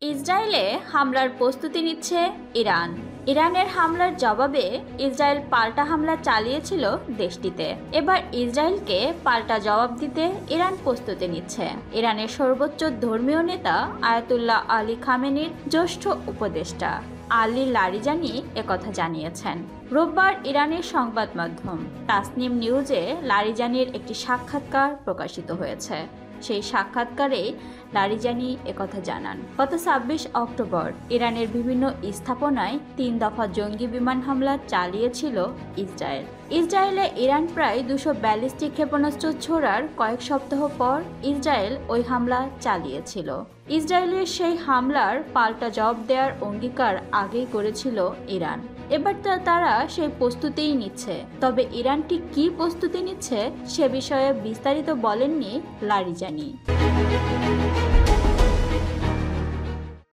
ইসরায়েলে হামলার প্রস্তুতি নিচ্ছে ইরান। ইরানের হামলার জবাবে ইসরায়েল পাল্টা হামলা চালিয়েছিল দেশটিতে। এবার ইসরায়েলকে পাল্টা জবাব দিতে ইরান প্রস্তুতি নিচ্ছে। ইরানের সর্বোচ্চ ধর্মীয় নেতা আয়াতুল্লাহ আলী খামেনির জ্যেষ্ঠ উপদেষ্টা আলী লারিজানি একথা জানিয়েছেন। রোববার ইরানের সংবাদ মাধ্যম তাসনিম নিউজে লারিজানির একটি সাক্ষাৎকার প্রকাশিত হয়েছে। সেই সাক্ষাৎকারে লারিজানি একথা জানান, গত ২৬ অক্টোবর ইরানের বিভিন্ন স্থাপনায় ৩ দফা জঙ্গি বিমান হামলা চালিয়েছিল ইসরায়েল। ইসরায়েলে ইরান প্রায় ২০০ ব্যালিস্টিক ক্ষেপণাস্ত্র ছোড়ার কয়েক সপ্তাহ পর ইসরায়েল ওই হামলা চালিয়েছিল। ইসরায়েলের সেই হামলার পাল্টা জবাব দেওয়ার অঙ্গীকার আগেই করেছিল ইরান। এবার তারা সেই প্রস্তুতিই নিচ্ছে। তবে ইরান ঠিক কী প্রস্তুতি নিচ্ছে সে বিষয়ে বিস্তারিত বলেননি লারিজানি।